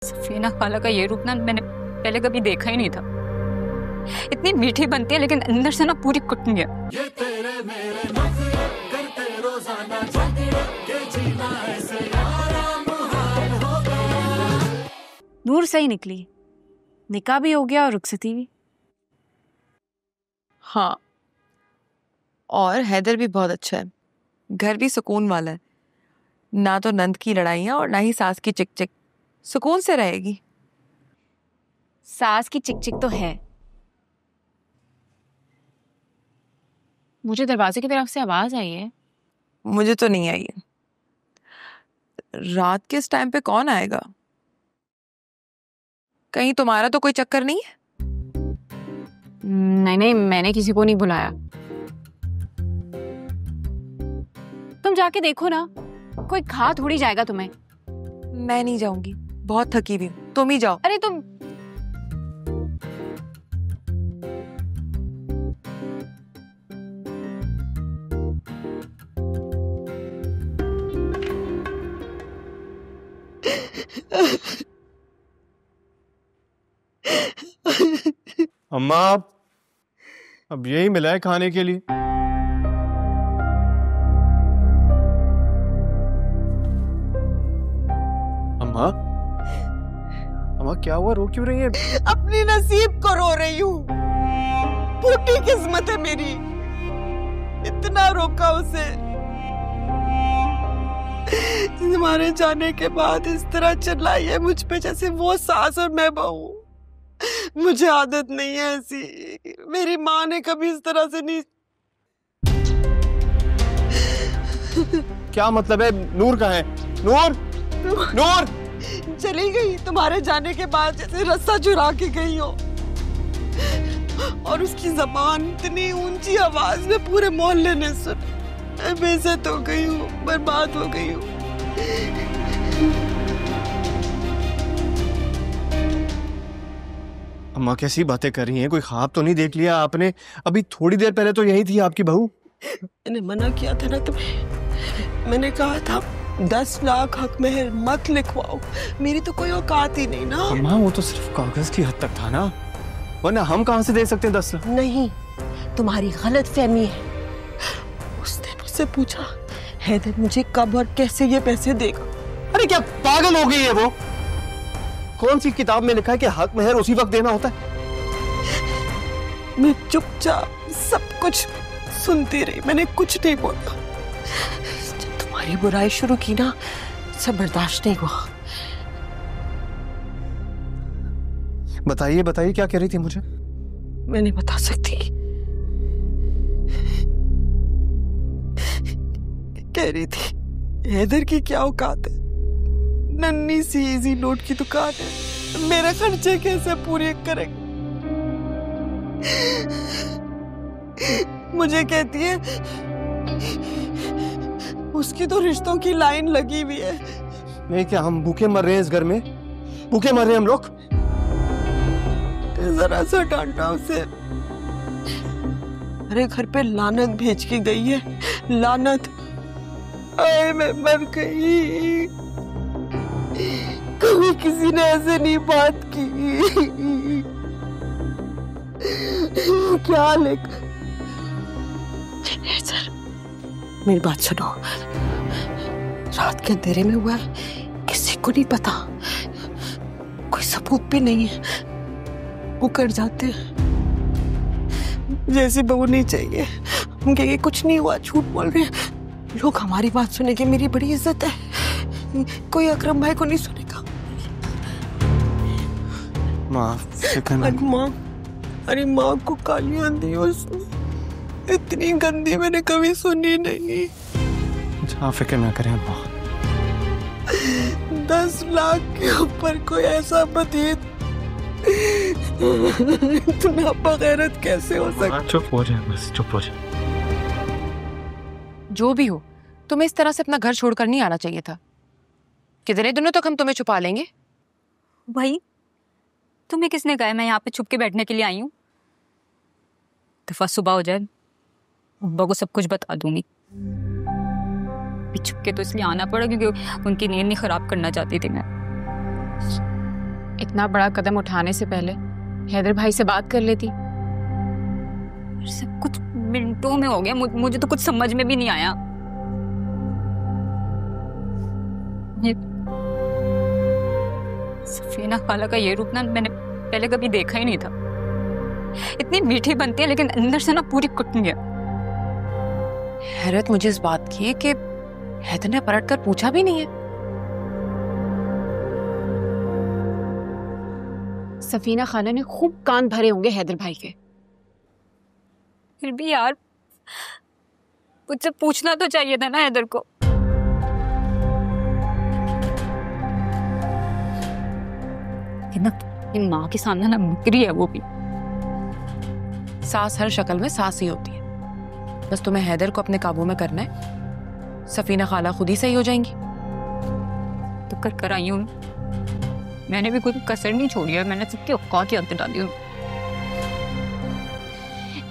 सफीना खाला का ये रूप ना मैंने पहले कभी देखा ही नहीं था। इतनी मीठी बनती है लेकिन अंदर से ना पूरी कुटनी है। नूर सही निकली, निकाह भी हो गया और रुखसती भी। हाँ, और हैदर भी बहुत अच्छा है, घर भी सुकून वाला है, ना तो नंद की लड़ाइयाँ और ना ही सास की चिक-चिक, सुकून से रहेगी। सास की चिक-चिक तो है। मुझे दरवाजे की तरफ से आवाज आई है। मुझे तो नहीं आई है। रात के इस टाइम पे कौन आएगा? कहीं तुम्हारा तो कोई चक्कर नहीं है? नहीं नहीं, मैंने किसी को नहीं बुलाया। तुम जाके देखो ना, कोई खा थोड़ी जाएगा तुम्हें। मैं नहीं जाऊंगी, बहुत थकी हुई हूं, तुम ही जाओ। अरे तुम अम्मा, अब यही मिला है खाने के लिए। अम्मा, अम्मा क्या हुआ, रो क्यों रही है? अपनी नसीब को रो रही हूँ। फूटी किस्मत है मेरी, इतना रोका उसे। तुम्हारे जाने के बाद इस तरह चिल्लाई है मुझ पे जैसे वो सास और मैं बहू। मुझे आदत नहीं है ऐसी, मेरी माँ ने कभी इस तरह से नहीं। क्या मतलब है? नूर कहाँ है? नूर, नूर! चली गई तुम्हारे जाने के बाद, जैसे रस्सा चुरा के गई हो। और उसकी जबान इतनी ऊंची आवाज में पूरे मोहल्ले ने सुन। बेइज्जत हो गई हूँ, बर्बाद हो गई हूँ। अम्मा कैसी बातें कर रही हैं? कोई ख्वाब तो नहीं देख लिया आपने? अभी थोड़ी देर पहले तो यही थी आपकी बहू। मैंने मना किया था ना तुम्हें, मैंने कहा था 10 लाख हक मेहर मत लिखवाओ, मेरी तो कोई औकात ही नहीं ना। अम्मा वो तो सिर्फ कागज की हद तक था ना, वरना हम कहाँ से दे सकते हैं 10 लाख? नहीं, तुम्हारी गलत फहमी है। उसने मुझसे पूछा हैदर मुझे कब और कैसे ये पैसे देगा। अरे क्या पागल हो गई है वो? कौन सी किताब में लिखा है कि हक मेहर उसी वक्त देना होता है? मैं चुपचाप सब कुछ सुनती रही, मैंने कुछ नहीं बोला। जब तुम्हारी बुराई शुरू की ना, सब बर्दाश्त नहीं हुआ। बताइए बताइए, क्या कह रही थी मुझे? मैं नहीं बता सकती। कह रही थी हैदर की क्या औकात है, नन्ही सी इजी नोट की दुकान है, मेरे खर्चे कैसे पूरे करेंगे। मुझे कहती है उसकी तो रिश्तों की लाइन लगी हुई है। नहीं, क्या हम भूखे मर रहे हैं इस घर में? भूखे मर रहे हैं हम लोग? जरा सा डांटा उसे। अरे घर पे लानत भेज के गई है, लानत। आए मैं मर गई, कभी किसी ने ऐसे नहीं बात की। क्या लिख। सर मेरी बात सुनो, रात के अंधेरे में हुआ है, किसी को नहीं पता, कोई सबूत भी नहीं है, वो कर जाते हैं। जैसी बहू नहीं चाहिए, हम कहेंगे कुछ नहीं हुआ, झूठ बोल रहे हैं, लोग हमारी बात सुनेंगे, मेरी बड़ी इज्जत है, कोई अकरम भाई को नहीं सुनेगा। माँ, अरे माँ को गालियां दी उसने, इतनी गंदी मैंने कभी सुनी नहीं। अच्छा फिक्र ना करें अम्मा। 10 लाख के ऊपर कोई ऐसा बदीत इतना बगैरत कैसे हो सकता? चुप हो जाए बस, चुप हो जाए। जो भी हो, तुम्हें इस तरह से अपना घर छोड़कर नहीं आना चाहिए था। कितने दिनों तक हम तुम्हें छुपा लेंगे? भाई तुम्हें किसने कहा है मैं यहाँ पे छुप के बैठने के लिए आई हूँ? दफा सुबह हो जाए, अब्बा को सब कुछ बता दूंगी। छुप के तो इसलिए आना पड़ा क्योंकि उनकी नींद नहीं खराब करना चाहती थी मैं। इतना बड़ा कदम उठाने से पहले हैदर भाई से बात कर लेती। सब कुछ मिनटों में हो गया, मुझे तो कुछ समझ में भी नहीं आया। ये सफीना खाला का ये रूप ना मैंने पहले कभी देखा ही नहीं था। इतनी मीठी बनती है लेकिन अंदर से ना पूरी कुटनी है। हैरत मुझे इस बात की है कि हैदर ने पलट कर पूछा भी नहीं है। सफीना खाला ने खूब कान भरे होंगे हैदर भाई के। फिर भी यार मुझसे पूछना तो चाहिए था ना हैदर को। इन माँ के सामने ना मुकरी है वो भी। सास हर शक्ल में सास ही होती है, बस तुम्हें हैदर को अपने काबू में करना है। सफीना खाला खुद ही सही हो जाएंगी। तो कर आई हूँ, मैंने भी कोई कसर नहीं छोड़ी है। मैंने सबकी औकात ही अंत डाली हूँ।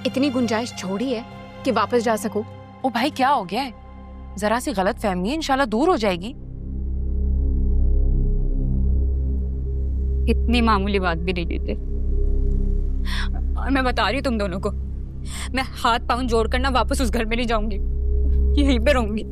इतनी गुंजाइश छोड़ी है कि वापस जा सको। ओ भाई क्या हो गया है? जरा सी गलत फहमी है, इंशाल्लाह दूर हो जाएगी। इतनी मामूली बात भी नहीं देते। और मैं बता रही हूँ तुम दोनों को, मैं हाथ पांव जोड़ कर ना वापस उस घर में नहीं जाऊंगी, यहीं पे रहूंगी।